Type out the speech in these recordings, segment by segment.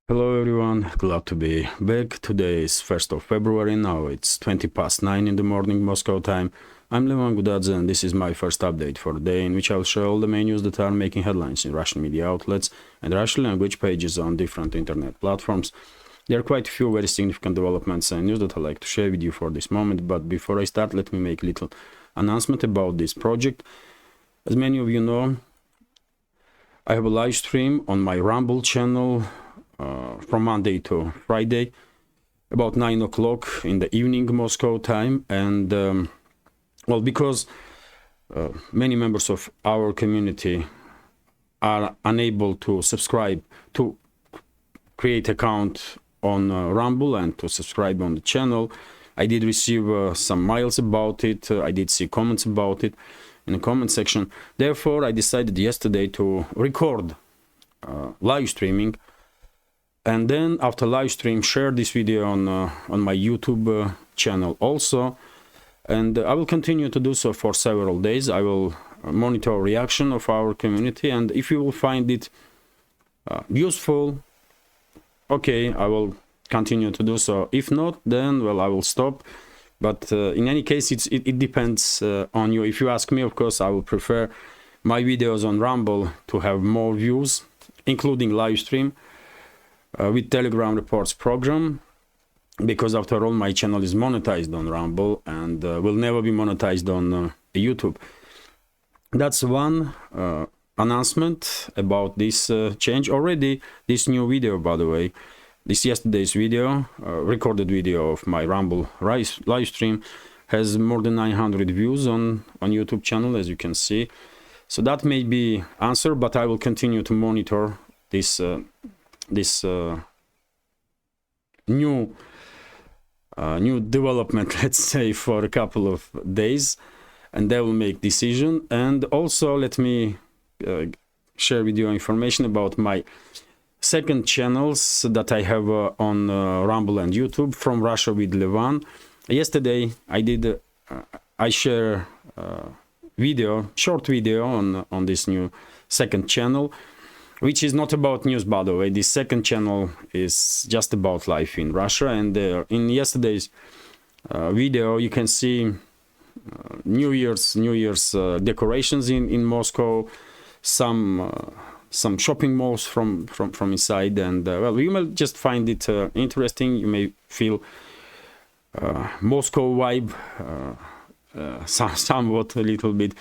Hello everyone, glad to be back. Today is 1st of February, now it's 20 past 9 in the morning Moscow time. I'm Levan Gudadze and this is my first update for the day, in which I'll share all the main news that are making headlines in Russian media outlets and Russian language pages on different internet platforms. There are quite a few very significant developments and news that I'd like to share with you for this moment, but before I start, let me make a little announcement about this project. As many of you know, I have a live stream on my Rumble channel from Monday to Friday, about 9 o'clock in the evening Moscow time, and well, because many members of our community are unable to subscribe to create account on Rumble and to subscribe on the channel, I did receive some mails about it. I did see comments about it in the comment section. Therefore, I decided yesterday to record live streaming, and then after live stream share this video on my YouTube channel also, and I will continue to do so for several days. I will monitor reaction of our community, and if you will find it useful, okay, I will continue to do so. If not, then well, I will stop. But in any case, it depends on you. If you ask me, of course, I will prefer my videos on Rumble to have more views, including live stream with Telegram reports program, because after all, my channel is monetized on Rumble and will never be monetized on YouTube. That's one announcement about this change. Already, this new video, by the way, this yesterday's video, recorded video of my Rumble live stream, has more than 900 views on YouTube channel, as you can see. So that may be answer, but I will continue to monitor this new development, let's say, for a couple of days, and they will make decision. And also let me share with you information about my second channels that I have on Rumble and YouTube, From Russia with Levan. Yesterday I share short video on this new second channel, which is not about news, by the way. This second channel is just about life in Russia, and in yesterday's video you can see New Year's decorations in Moscow, some shopping malls from inside, and well, you may just find it interesting. You may feel Moscow vibe somewhat, a little bit,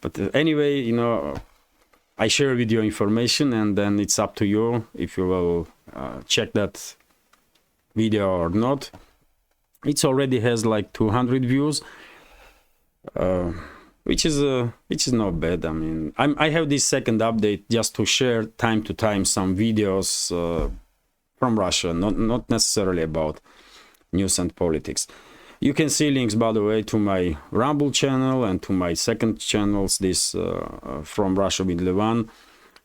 but anyway, you know, I share with you information, and then it's up to you if you will check that video or not. It already has like 200 views, which is not bad. I mean, I have this second update just to share time to time some videos from Russia, not necessarily about news and politics. You can see links, by the way, to my Rumble channel and to my second channels, this From Russia with Levan,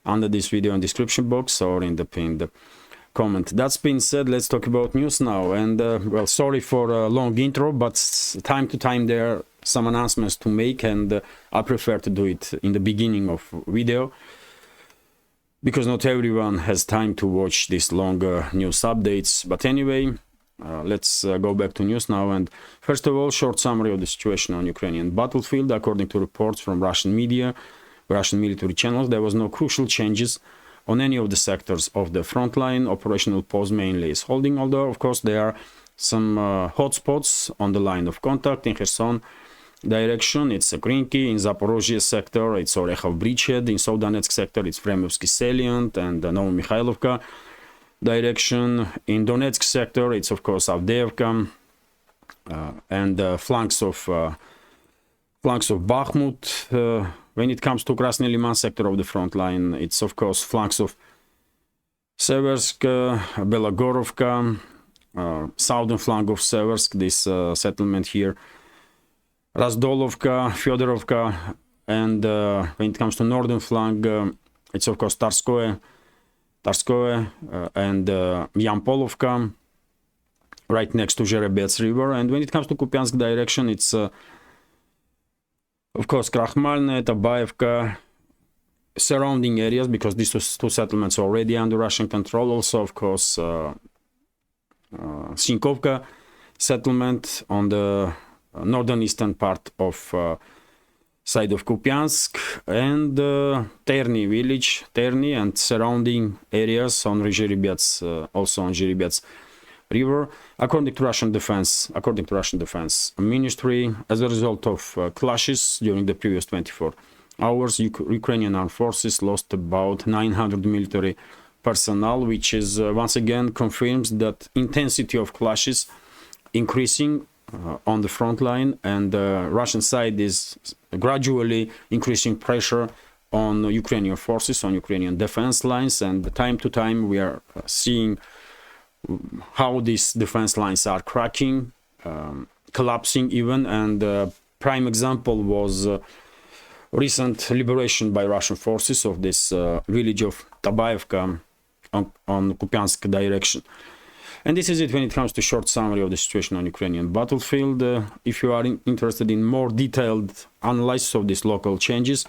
under this video in description box or in the pinned comment. That's been said, let's talk about news now. And well, sorry for a long intro, but time to time there are some announcements to make, and I prefer to do it in the beginning of video, because not everyone has time to watch these longer news updates. But anyway, let's go back to news now. And first of all, short summary of the situation on Ukrainian battlefield. According to reports from Russian media, Russian military channels, there was no crucial changes on any of the sectors of the front line. Operational pause mainly is holding, although of course there are some hotspots on the line of contact. In Kherson direction, it's Grinki. In Zaporozhye sector, it's Orekhov bridgehead. In South Donetsk sector, it's Vremovsky salient and Novomikhailivka direction. In Donetsk sector, it's of course Avdeevka and flanks of Bakhmut. When it comes to Krasny Liman sector of the front line, it's of course flanks of Seversk, Belogorovka, southern flank of Seversk, this settlement here, Razdolovka, Fyodorovka, and when it comes to northern flank, it's of course Tarskoye and Yampolovka, right next to Zherebets river. And when it comes to Kupiansk direction, it's of course Krakhmalne, Tabaevka, surrounding areas, because these two settlements are already under Russian control. Also, of course, Sinkovka settlement on the northern eastern part of side of Kupiansk, and Terny village, Terny and surrounding areas on Zhiribets, also on Zhiribets river. According to Russian Defense Ministry, as a result of clashes during the previous 24 hours, Ukrainian armed forces lost about 900 military personnel, which is once again confirms that intensity of clashes increasing on the front line, and the Russian side is gradually increasing pressure on Ukrainian forces, on Ukrainian defense lines, and time to time we are seeing how these defense lines are cracking, collapsing even, and prime example was recent liberation by Russian forces of this village of Tabaevka on Kupiansk direction. And this is it when it comes to short summary of the situation on Ukrainian battlefield. If you are interested in more detailed analysis of these local changes,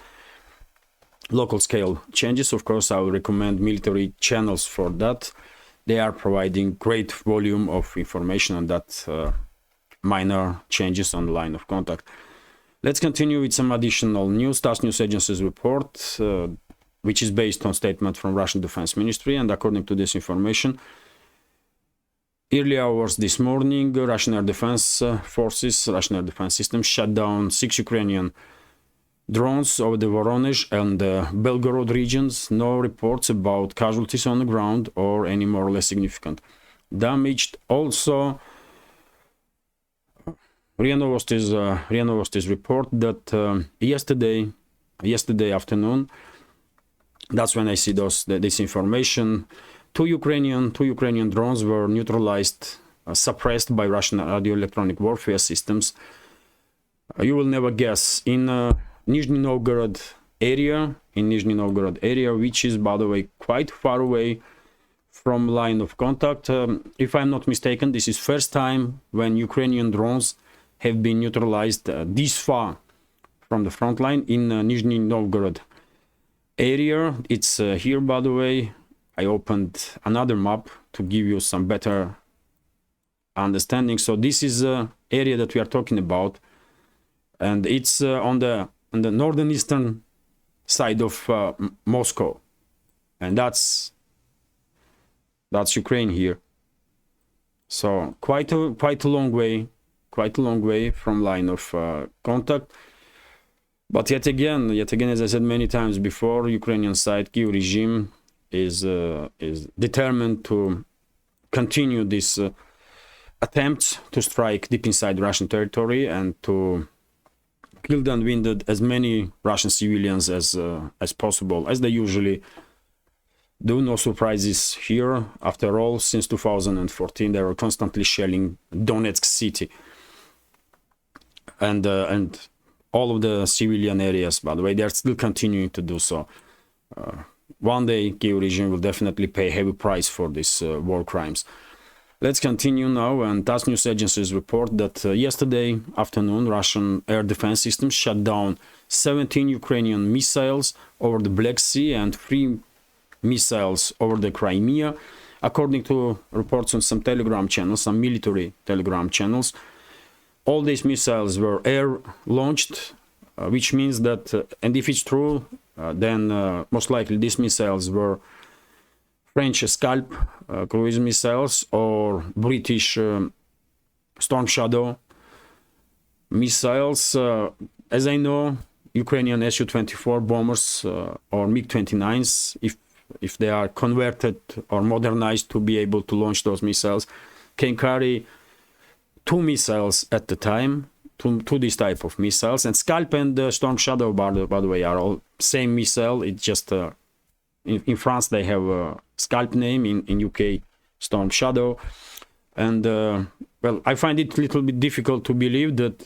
local scale changes, of course, I will recommend military channels for that. They are providing great volume of information on that minor changes on the line of contact. Let's continue with some additional news. TASS News Agency's report, which is based on statement from Russian Defense Ministry, and according to this information, early hours this morning, Russian Air Defense Forces, Russian Air Defense Systems shut down 6 Ukrainian drones over the Voronezh and Belgorod regions. No reports about casualties on the ground or any more or less significant damage. Also, RIA Novosti's report that yesterday afternoon, that's when I see this information, two Ukrainian drones were neutralized, suppressed by Russian radio electronic warfare systems. You will never guess, in Nizhny Novgorod area, which is, by the way, quite far away from line of contact. If I'm not mistaken, this is first time when Ukrainian drones have been neutralized this far from the front line in Nizhny Novgorod area. It's here, by the way. I opened another map to give you some better understanding. So this is the area that we are talking about, and it's on the northern eastern side of Moscow, and that's Ukraine here. So quite a long way from line of contact. But yet again, as I said many times before, Ukrainian side, Kyiv regime is determined to continue this attempts to strike deep inside Russian territory and to kill and wounded as many Russian civilians as possible, as they usually do. No surprises here. After all, since 2014, they were constantly shelling Donetsk city and all of the civilian areas. By the way, they are still continuing to do so. One day, Kyiv regime will definitely pay a heavy price for these war crimes. Let's continue now, and TASS News Agency's report that yesterday afternoon, Russian air defense systems shut down 17 Ukrainian missiles over the Black Sea and 3 missiles over the Crimea. According to reports on some Telegram channels, some military Telegram channels, all these missiles were air-launched, which means that, and if it's true, then most likely these missiles were French Scalp cruise missiles or British Storm Shadow missiles. As I know, Ukrainian Su-24 bombers or MiG-29s, if they are converted or modernized to be able to launch those missiles, can carry 2 missiles at the time, to this type of missiles. And Scalp and Storm Shadow, by the way, are all same missile. It's just in France they have a Scalp name, in UK Storm Shadow. And well, I find it a little bit difficult to believe that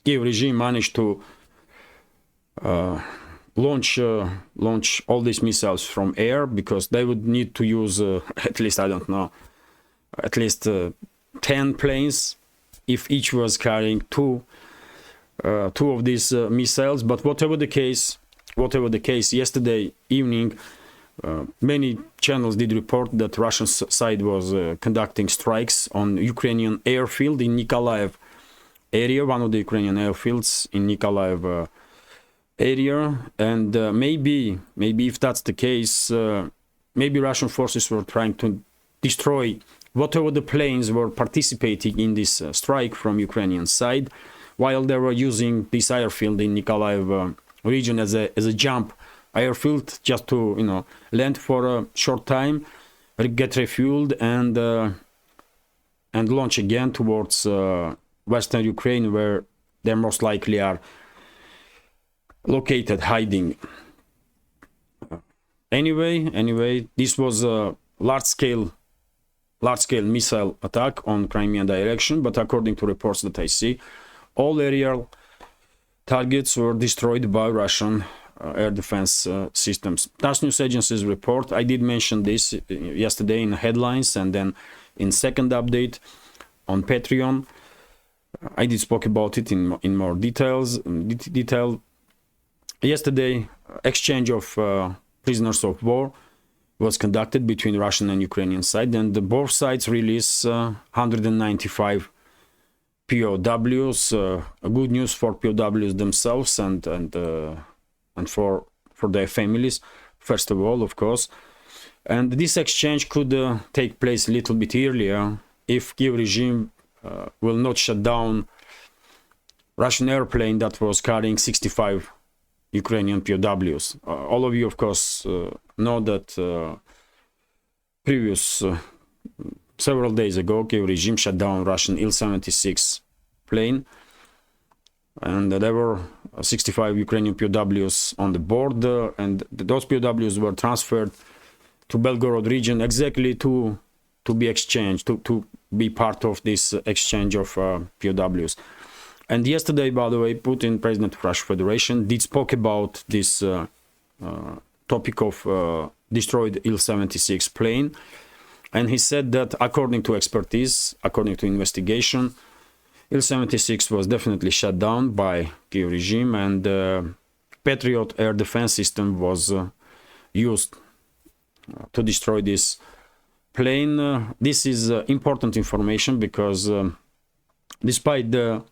Kyiv regime managed to launch all these missiles from air, because they would need to use at least, I don't know, at least 10 planes if each was carrying two of these missiles. But whatever the case, whatever the case, yesterday evening, many channels did report that Russian side was conducting strikes on Ukrainian airfield in Nikolaev area, one of the Ukrainian airfields in Nikolaev area, and maybe if that's the case, maybe Russian forces were trying to destroy whatever the planes were participating in this strike from Ukrainian side, while they were using this airfield in Nikolaev region as a jump airfield, just to land for a short time, get refueled, and launch again towards western Ukraine, where they most likely are located, hiding. Anyway, this was a large-scale missile attack on Crimean direction, but according to reports that I see, all aerial targets were destroyed by Russian air defense systems. TASS news agency's report, I did mention this yesterday in headlines, and then in second update on Patreon, I did spoke about it in more detail. Yesterday, exchange of prisoners of war was conducted between Russian and Ukrainian side, and both sides released 195 POWs. Good news for POWs themselves and for their families, first of all, of course. And this exchange could take place a little bit earlier if Kiev regime will not shut down Russian airplane that was carrying 65 Ukrainian POWs. All of you, of course, know that several days ago, Kiev regime shut down Russian Il-76 plane, and there were 65 Ukrainian POWs on the board, and those POWs were transferred to Belgorod region exactly to be exchanged, to be part of this exchange of POWs. And yesterday, by the way, Putin, President of Russian Federation, did spoke about this topic of destroyed Il-76 plane, and he said that according to expertise, according to investigation, Il-76 was definitely shut down by Kiev regime, and Patriot air defense system was used to destroy this plane. This is important information because despite the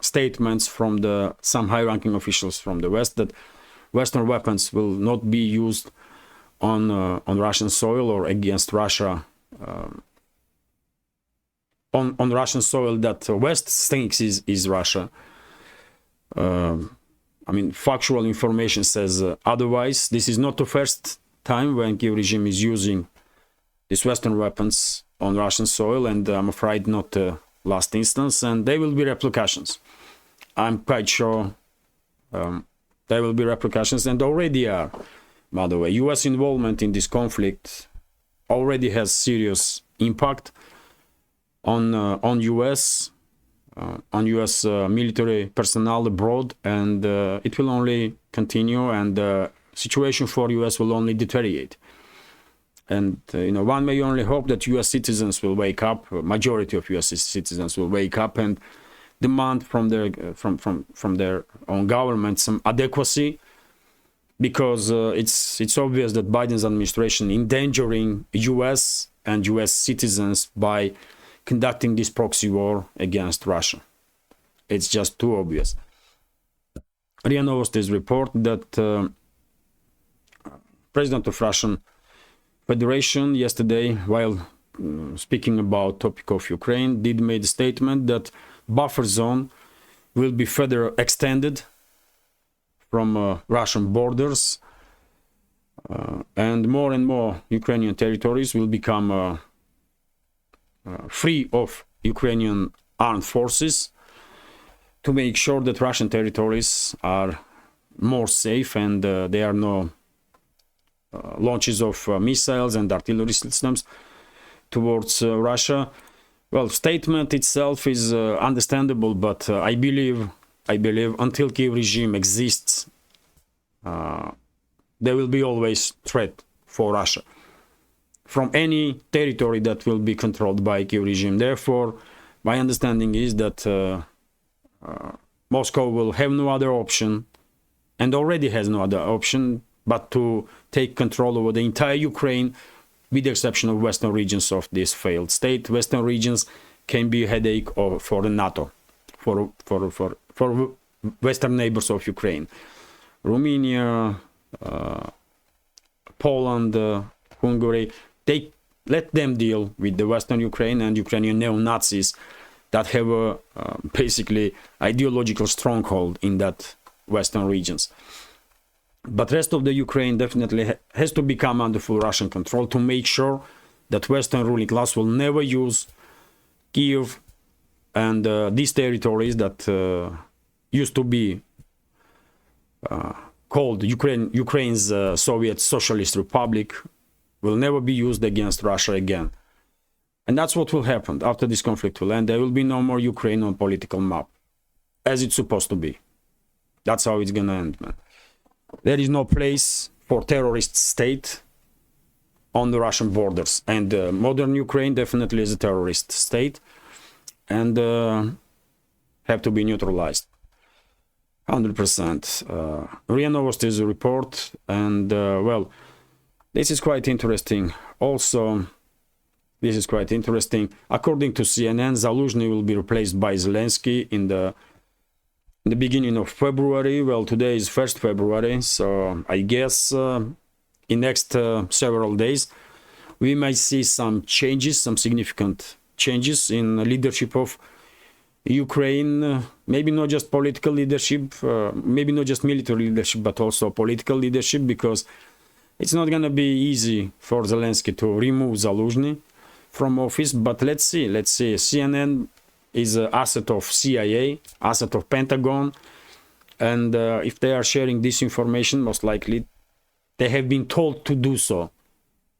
statements from some high-ranking officials from the West that Western weapons will not be used on Russian soil or against Russia, on Russian soil that West thinks is Russia. I mean, factual information says otherwise. This is not the first time when Kiev regime is using these Western weapons on Russian soil, and I'm afraid not the last instance, and there will be repercussions. I'm quite sure there will be repercussions, and already are. By the way, US involvement in this conflict already has serious impact on US military personnel abroad, and it will only continue, and the situation for US will only deteriorate. And one may only hope that US citizens will wake up, majority of US citizens will wake up and demand from their own government some adequacy, because it's obvious that Biden's administration endangering US and US citizens by conducting this proxy war against Russia. It's just too obvious. RIA Novosti's report that President of Russian Federation yesterday, while speaking about topic of Ukraine, did made a statement that buffer zone will be further extended from Russian borders, and more Ukrainian territories will become free of Ukrainian armed forces, to make sure that Russian territories are more safe and there are no launches of missiles and artillery systems towards Russia. Well, statement itself is understandable, but I believe until Kiev regime exists, there will be always threat for Russia from any territory that will be controlled by Kiev regime. Therefore, my understanding is that Moscow will have no other option and already has no other option but to take control over the entire Ukraine, with the exception of western regions of this failed state. Western regions can be a headache for the NATO, for western neighbors of Ukraine. Romania, Poland, Hungary, they let them deal with the western Ukraine and Ukrainian neo-Nazis that have a basically ideological stronghold in that western regions. But rest of the Ukraine definitely has to become under full Russian control to make sure that western ruling class will never use Kiev and these territories that used to be called Ukraine's Soviet Socialist Republic will never be used against Russia again. And that's what will happen after this conflict will end. There will be no more Ukraine on political map, as it's supposed to be. That's how it's gonna end, man. There is no place for terrorist state on the Russian borders, and modern Ukraine definitely is a terrorist state, and have to be neutralized. 100%. RIA Novosti is a report, and well, this is quite interesting. Also, this is quite interesting. According to CNN, Zaluzhny will be replaced by Zelensky in the beginning of February. Well, today is 1st February, so I guess in next several days we might see some changes, some significant changes in the leadership of Ukraine. Maybe not just political leadership, maybe not just military leadership, but also political leadership, because it's not going to be easy for Zelensky to remove Zaluzhny from office. But let's see. CNN is an asset of CIA, asset of Pentagon, and if they are sharing this information, most likely they have been told to do so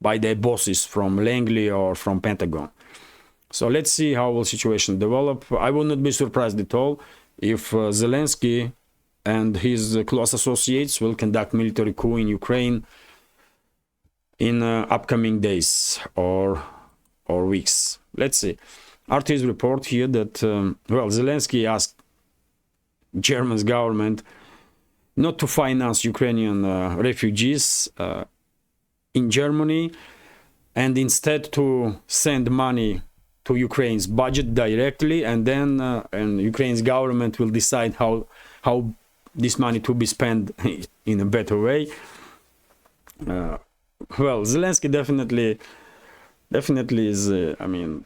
by their bosses from Langley or from Pentagon. So let's see how will situation develop. I will not be surprised at all if Zelensky and his close associates will conduct military coup in Ukraine in upcoming days or weeks. Let's see. RT's report here that, well, Zelensky asked German's government not to finance Ukrainian refugees in Germany, and instead to send money to Ukraine's budget directly, and then and Ukraine's government will decide how this money to be spent in a better way. Well, Zelensky definitely is, I mean,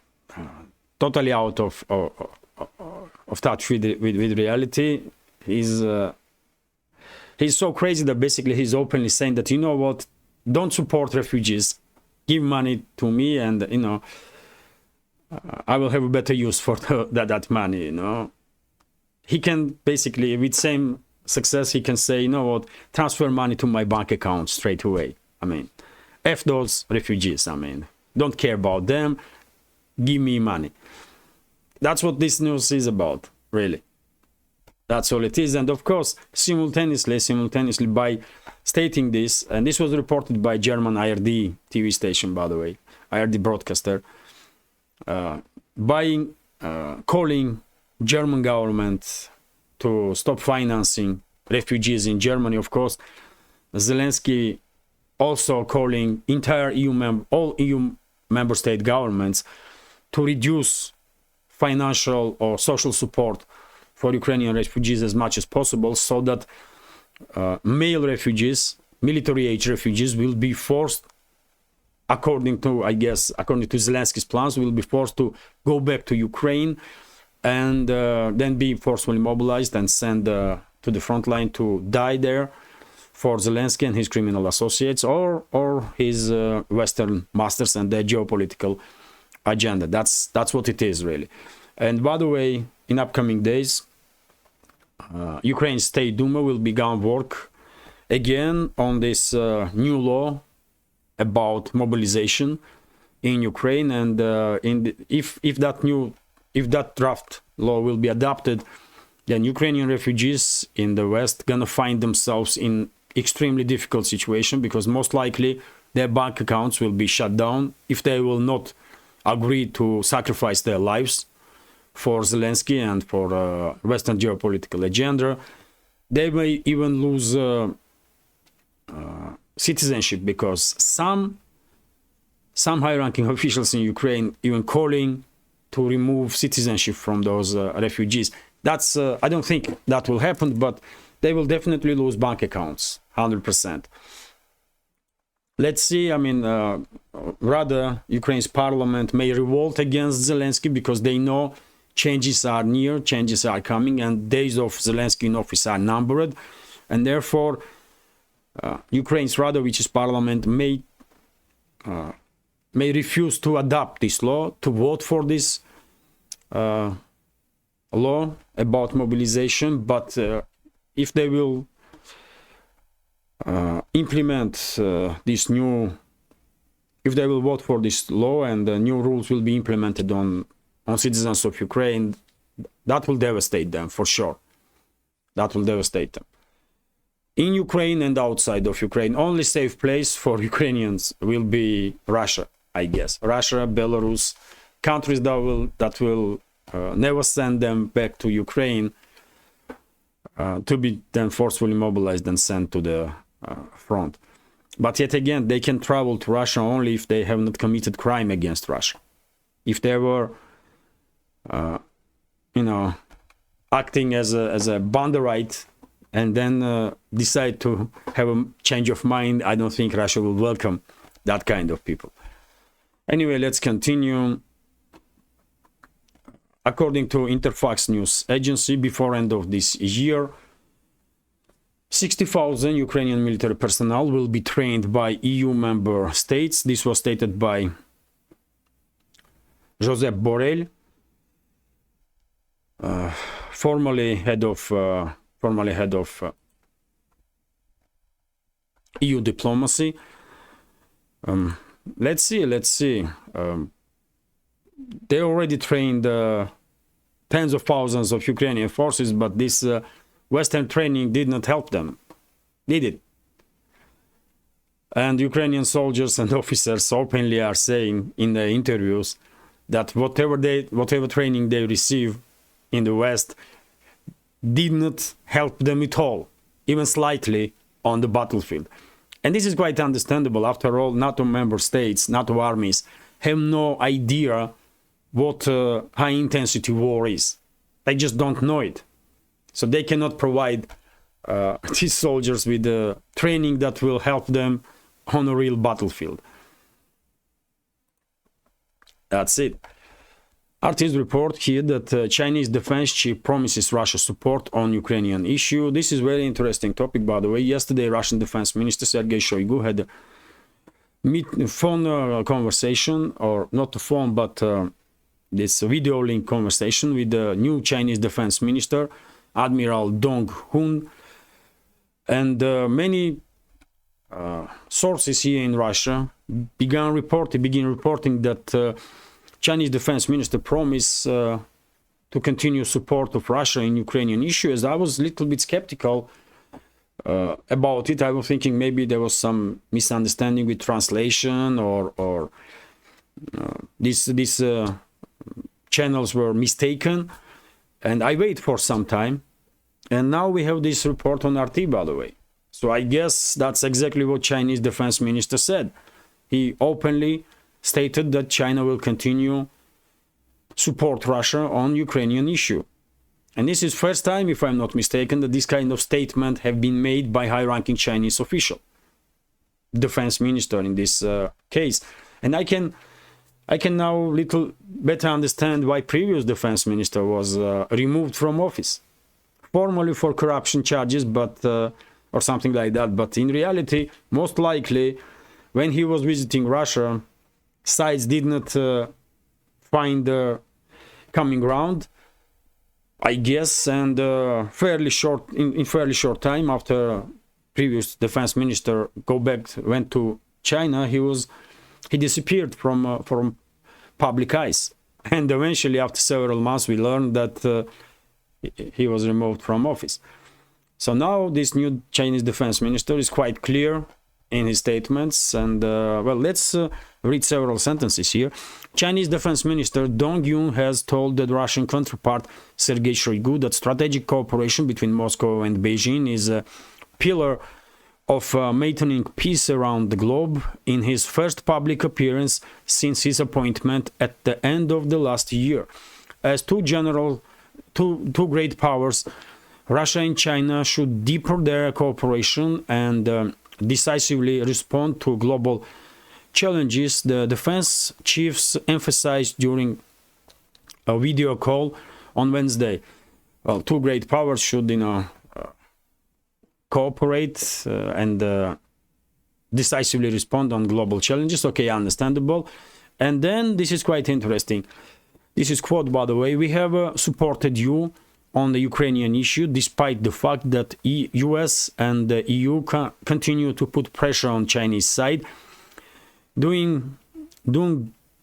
totally out of touch with reality. He's so crazy that basically he's openly saying that, you know what, don't support refugees, give money to me, and you know, I will have a better use for that money. You know, he can basically, with same success, he can say, you know what, transfer money to my bank account straight away. I mean, F those refugees. I mean, don't care about them, give me money. That's what this news is about, really. That's all it is. And of course, simultaneously by stating this, and this was reported by German ARD TV station, by the way, ARD broadcaster, calling German government to stop financing refugees in Germany. Of course, Zelensky also calling all EU member state governments to reduce financial or social support for Ukrainian refugees as much as possible, so that male refugees, military-age refugees, will be forced, according to Zelensky's plans, will be forced to go back to Ukraine and then be forcefully mobilized and sent to the front line to die there for Zelensky and his criminal associates, or his Western masters and their geopolitical agenda. That's what it is, really. And by the way, in upcoming days, Ukraine State Duma will begin work again on this new law about mobilization in Ukraine, and if that draft law will be adopted, then Ukrainian refugees in the West gonna find themselves in extremely difficult situation, because most likely their bank accounts will be shut down if they will not agree to sacrifice their lives for Zelensky and for Western geopolitical agenda. they may even lose citizenship, because some high-ranking officials in Ukraine even calling to remove citizenship from those refugees. That's I don't think that will happen, but they will definitely lose bank accounts, 100%. Let's see. I mean, rather, Ukraine's parliament may revolt against Zelensky, because they know changes are near, changes are coming, and days of Zelensky in office are numbered, and therefore Ukraine's Radovich's parliament may refuse to adopt this law, to vote for this law about mobilization. But if they will implement this new, if they will vote for this law and the new rules will be implemented on citizens of Ukraine, that will devastate them for sure. That will devastate them. In Ukraine and outside of Ukraine, only safe place for Ukrainians will be Russia, I guess. Russia, Belarus, countries that will never send them back to Ukraine to be then forcefully mobilized and sent to the front. But yet again, they can travel to Russia only if they have not committed crime against Russia. If they were, acting as a banderite and then decide to have a change of mind, I don't think Russia will welcome that kind of people. Anyway, let's continue. According to Interfax news agency, before end of this year, 60,000 Ukrainian military personnel will be trained by EU member states. This was stated by Josep Borrell, formerly head of EU diplomacy. Let's see. They already trained tens of thousands of Ukrainian forces, but this Western training did not help them, did it? And Ukrainian soldiers and officers openly are saying in the interviews that whatever training they receive in the West did not help them at all, even slightly, on the battlefield. And this is quite understandable. After all, NATO member states, NATO armies have no idea what high-intensity war is. They just don't know it. So they cannot provide these soldiers with the training that will help them on a real battlefield. That's it. RT's report here that Chinese defense chief promises Russia support on Ukrainian issue. This is very interesting topic, by the way. Yesterday, Russian Defense Minister Sergei Shoigu had a phone conversation, or not a phone, but this video link conversation with the new Chinese Defense Minister, Admiral Dong Hun, and many sources here in Russia began reporting that Chinese Defense Minister promised to continue support of Russia in Ukrainian issues. I was a little bit skeptical about it. I was thinking maybe there was some misunderstanding with translation, or these channels were mistaken. And I wait for some time, and now we have this report on RT, by the way. So I guess that's exactly what Chinese Defense Minister said. He openly stated that China will continue support Russia on Ukrainian issue. And this is first time, if I'm not mistaken, that this kind of statement have been made by high-ranking Chinese official, defense minister in this case. And I can now little better understand why previous defense minister was removed from office, formally for corruption charges, but or something like that. But in reality, most likely, when he was visiting Russia, sides did not find common ground, I guess, and in fairly short time after previous defense minister went to China, he disappeared from public eyes, and eventually after several months we learned that he was removed from office. So now this new Chinese defense minister is quite clear in his statements, and well, let's read several sentences here. Chinese Defense Minister Dong Yun has told the Russian counterpart Sergei Shoigu that strategic cooperation between Moscow and Beijing is a pillar of maintaining peace around the globe in his first public appearance since his appointment at the end of the last year. As two great powers, Russia and China should deepen their cooperation and decisively respond to global challenges, the defense chiefs emphasized during a video call on Wednesday. Well, two great powers should, cooperate and decisively respond on global challenges. Okay, understandable. And then this is quite interesting. This is quote, by the way: "We have supported you on the Ukrainian issue, despite the fact that US and the EU continue to put pressure on Chinese side." Dong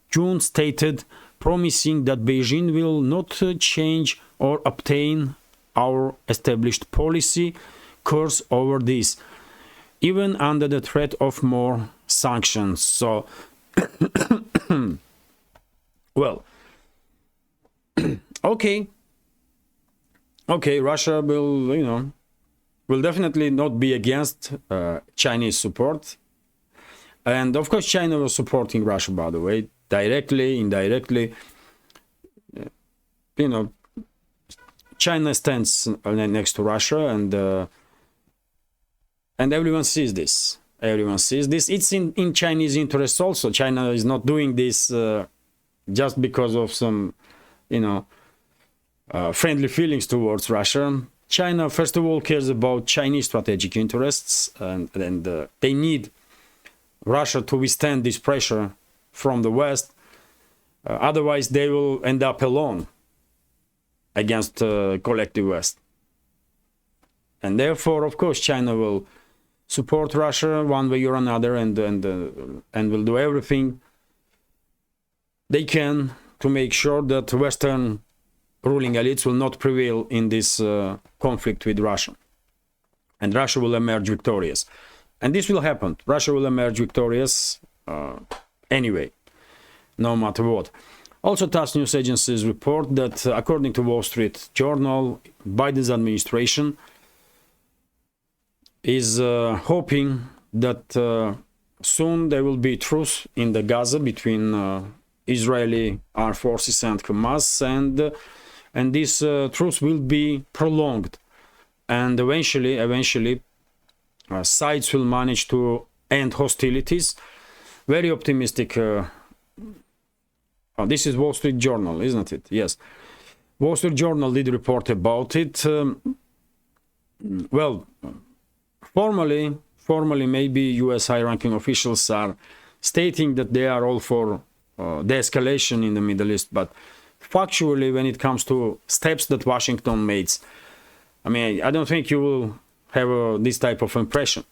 Jun stated, promising that Beijing will not change or obtain our established policy course over this, even under the threat of more sanctions. So, well, okay, Russia will, will definitely not be against Chinese support. And of course, China was supporting Russia, by the way, directly, indirectly. China stands next to Russia, and everyone sees this. Everyone sees this. It's in Chinese interests also. China is not doing this just because of some, friendly feelings towards Russia. China, first of all, cares about Chinese strategic interests, and they need Russia to withstand this pressure from the West. Otherwise, they will end up alone against collective West. And therefore, of course, China will support Russia one way or another, and will do everything they can to make sure that Western ruling elites will not prevail in this conflict with Russia. And Russia will emerge victorious. And this will happen. Russia will emerge victorious anyway, no matter what. Also, TASS news agencies report that, according to Wall Street Journal, Biden's administration is hoping that soon there will be truce in the Gaza between Israeli armed forces and Hamas, and this truce will be prolonged, and eventually sides will manage to end hostilities. Very optimistic. This is Wall Street Journal, isn't it? Yes. Wall Street Journal did report about it. Well, formally, maybe US high-ranking officials are stating that they are all for de-escalation in the Middle East, but factually, when it comes to steps that Washington makes, I don't think you will have this type of impression,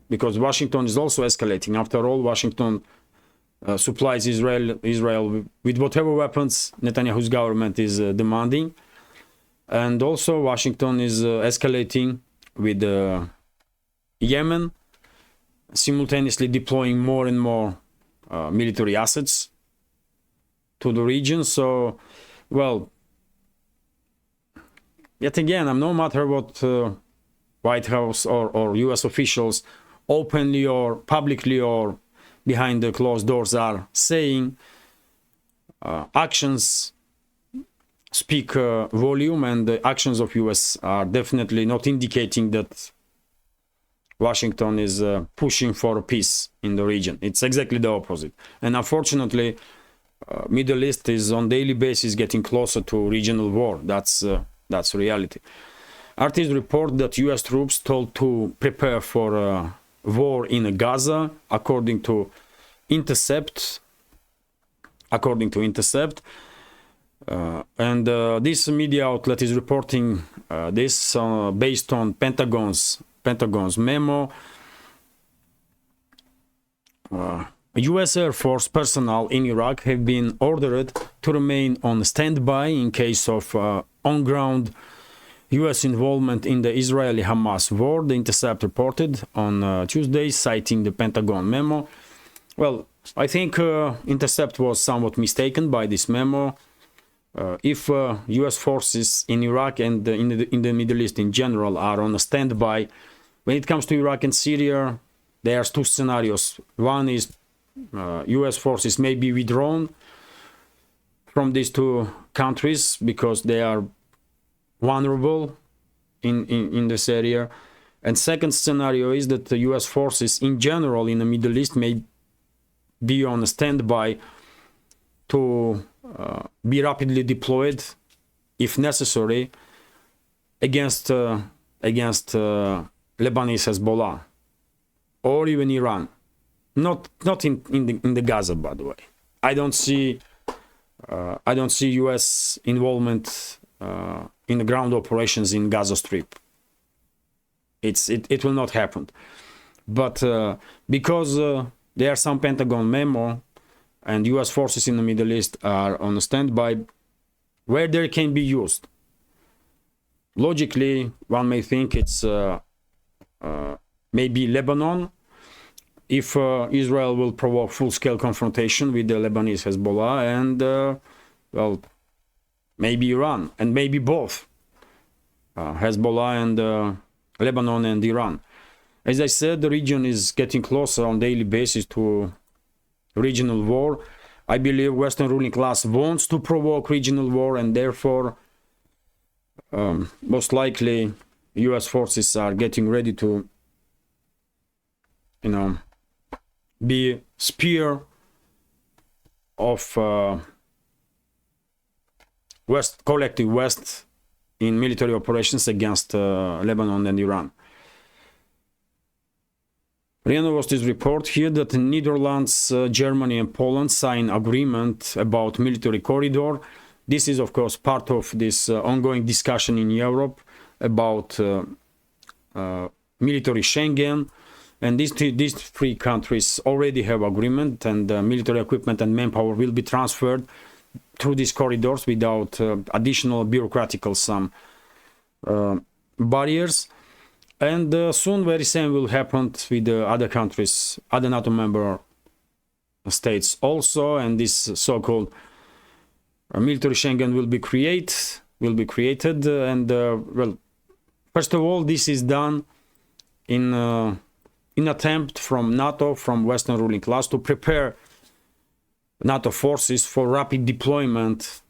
because Washington is also escalating. After all, Washington supplies Israel with whatever weapons Netanyahu's government is demanding, and also Washington is escalating with Yemen, simultaneously deploying more and more military assets to the region. So, well, yet again, no matter what White House or US officials openly or publicly or behind the closed doors are saying, actions speak volume, and the actions of US are definitely not indicating that Washington is pushing for peace in the region. It's exactly the opposite. And unfortunately, Middle East is on daily basis getting closer to regional war. That's reality. Artists report that US troops told to prepare for war in Gaza, according to Intercept. And this media outlet is reporting this based on Pentagon's memo. US Air Force personnel in Iraq have been ordered to remain on standby in case of on-ground US involvement in the Israeli-Hamas war, The Intercept reported on Tuesday, citing the Pentagon memo. Well, I think Intercept was somewhat mistaken by this memo. If US forces in Iraq and in the Middle East in general are on a standby, when it comes to Iraq and Syria, there's two scenarios. One is US forces may be withdrawn from these two countries because they are vulnerable in this area. And second scenario is that the US forces in general in the Middle East may be on a standby to be rapidly deployed, if necessary, against Lebanese Hezbollah or even Iran. Not in the Gaza, by the way. I don't see U.S. involvement in the ground operations in Gaza Strip. It will not happen. But because there are some Pentagon memo and U.S. forces in the Middle East are on a standby where they can be used. Logically, one may think it's maybe Lebanon, if Israel will provoke full-scale confrontation with the Lebanese Hezbollah, and well, maybe Iran, and maybe both Hezbollah and Lebanon and Iran. As I said, the region is getting closer on a daily basis to regional war. I believe Western ruling class wants to provoke regional war, and therefore most likely US forces are getting ready to, be spear of collective West in military operations against Lebanon and Iran. RIA Novosti's report here that the Netherlands, Germany and Poland sign agreement about military corridor. This is of course part of this ongoing discussion in Europe about military Schengen, and these three countries already have agreement, and military equipment and manpower will be transferred through these corridors without additional bureaucratical barriers. And soon very same will happen with the other countries, other NATO member states also, and this so-called military Schengen will be created. And well, first of all, this is done in attempt from NATO, from Western ruling class, to prepare NATO forces for rapid deployment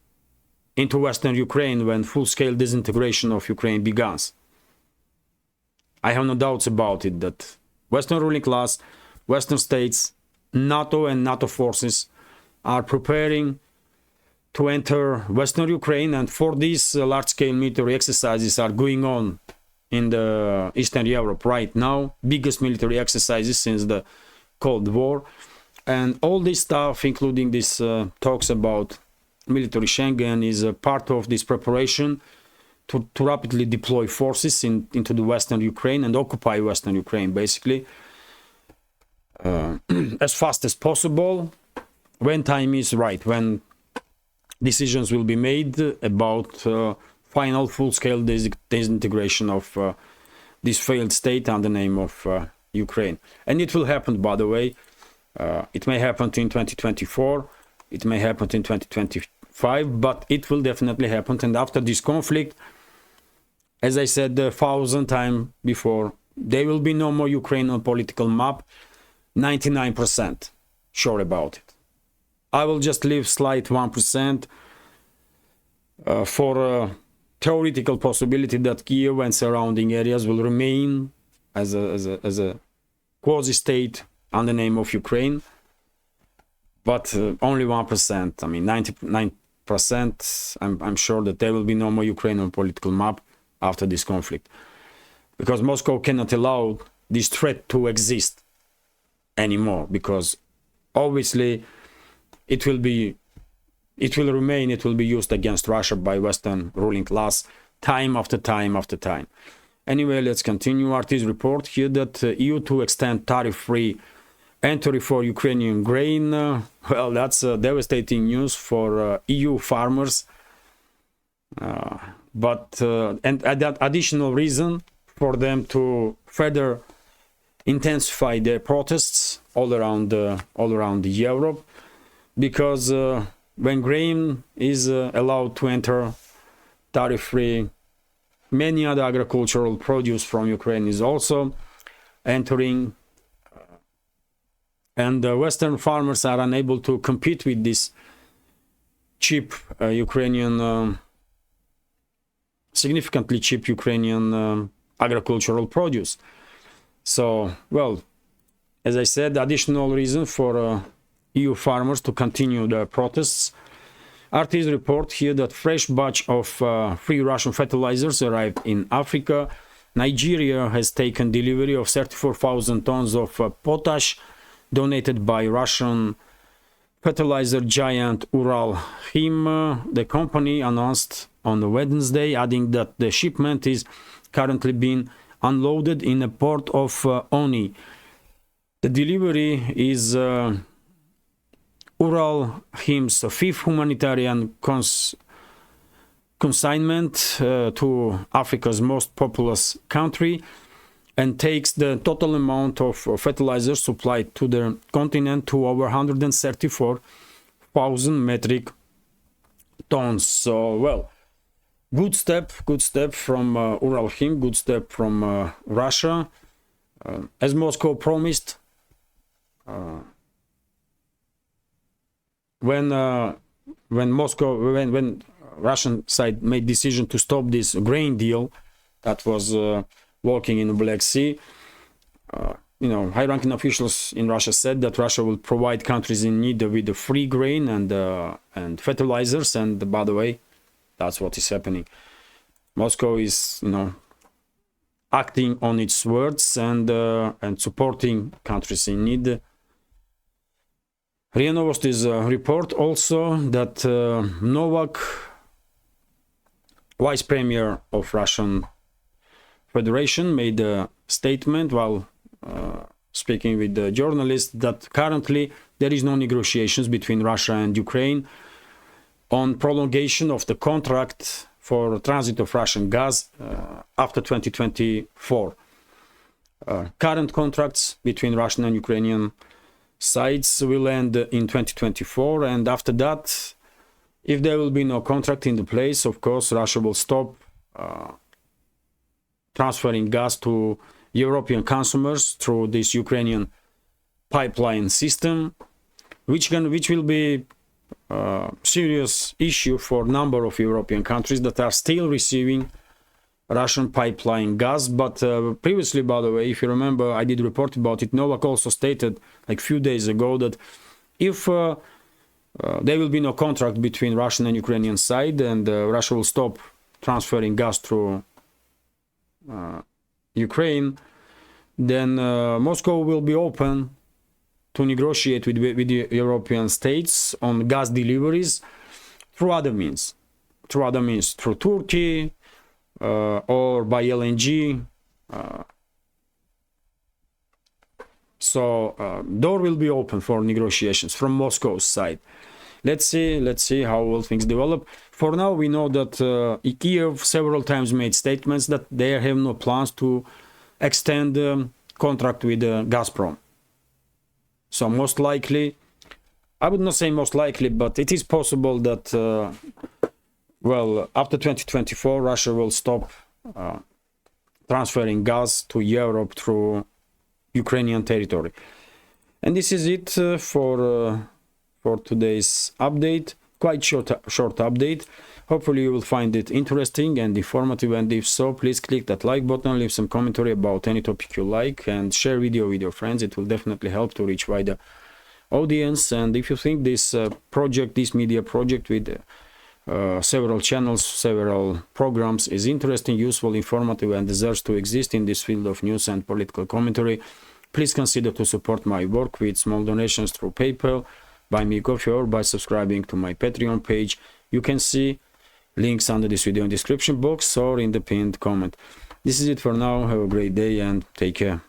into Western Ukraine when full-scale disintegration of Ukraine begins. I have no doubts about it that Western ruling class, Western states, NATO and NATO forces are preparing to enter Western Ukraine, and for these large-scale military exercises are going on in the Eastern Europe right now, biggest military exercises since the Cold War. And all this stuff, including this talks about military Schengen, is a part of this preparation to rapidly deploy forces into the Western Ukraine and occupy Western Ukraine, basically, as fast as possible, when time is right, when decisions will be made about final full-scale disintegration of this failed state under the name of Ukraine. And it will happen, by the way. It may happen in 2024, it may happen in 2025, but it will definitely happen. And after this conflict, as I said 1,000 times before, there will be no more Ukraine on political map. 99% sure about it. I will just leave slight 1% for a theoretical possibility that Kiev and surrounding areas will remain as a quasi-state under the name of Ukraine, but only 1%. I mean, 99%. I'm sure that there will be no more Ukraine on political map after this conflict, because Moscow cannot allow this threat to exist anymore, because obviously it will be used against Russia by Western ruling class time after time after time. Anyway, let's continue. RT's report here that EU to extend tariff-free entry for Ukrainian grain. Well, that's devastating news for EU farmers. But that additional reason for them to further intensify their protests all around Europe, because when grain is allowed to enter tariff-free, many other agricultural produce from Ukraine is also entering, and Western farmers are unable to compete with this cheap Ukrainian, significantly cheap Ukrainian agricultural produce. So, well, as I said, additional reason for EU farmers to continue their protests. RT's report here that fresh batch of free Russian fertilizers arrived in Africa. Nigeria has taken delivery of 34,000 tons of potash donated by Russian fertilizer giant Uralchim. The company announced on Wednesday, adding that the shipment is currently being unloaded in a port of Oni. The delivery is Uralchim's fifth humanitarian consignment to Africa's most populous country, and takes the total amount of fertilizer supplied to the continent to over 134,000 metric tons. So, well, good step from Uralchim, good step from Russia. As Moscow promised, when Russian side made decision to stop this grain deal that was working in the Black Sea, high-ranking officials in Russia said that Russia will provide countries in need with the free grain and fertilizers. And by the way, that's what is happening. Moscow is, acting on its words and supporting countries in need. RIA Novosti's report also that Novak, vice premier of Russian Federation, made a statement while speaking with the journalists that currently there is no negotiations between Russia and Ukraine on prolongation of the contract for transit of Russian gas after 2024. Current contracts between Russian and Ukrainian sides will end in 2024, and after that, if there will be no contract in the place, of course, Russia will stop transferring gas to European consumers through this Ukrainian pipeline system, which will be a serious issue for a number of European countries that are still receiving Russian pipeline gas. But previously, by the way, if you remember, I did report about it. Novak also stated like a few days ago that if there will be no contract between Russian and Ukrainian side, and Russia will stop transferring gas through Ukraine, then Moscow will be open to negotiate with the European states on gas deliveries through other means, through Turkey or by LNG. So door will be open for negotiations from Moscow's side. Let's see how will things develop. For now, we know that Kiev several times made statements that they have no plans to extend the contract with Gazprom. So most likely, I would not say most likely, but it is possible that, after 2024, Russia will stop transferring gas to Europe through Ukrainian territory. And this is it for today's update. Quite short update. Hopefully you will find it interesting and informative, and if so, please click that like button, leave some commentary about any topic you like, and share video with your friends. It will definitely help to reach wider audience. And if you think this media project with several channels, several programs is interesting, useful, informative, and deserves to exist in this field of news and political commentary, please consider to support my work with small donations through PayPal, Buy Me Coffee, or by subscribing to my Patreon page. You can see links under this video in description box or in the pinned comment. This is it for now. Have a great day and take care.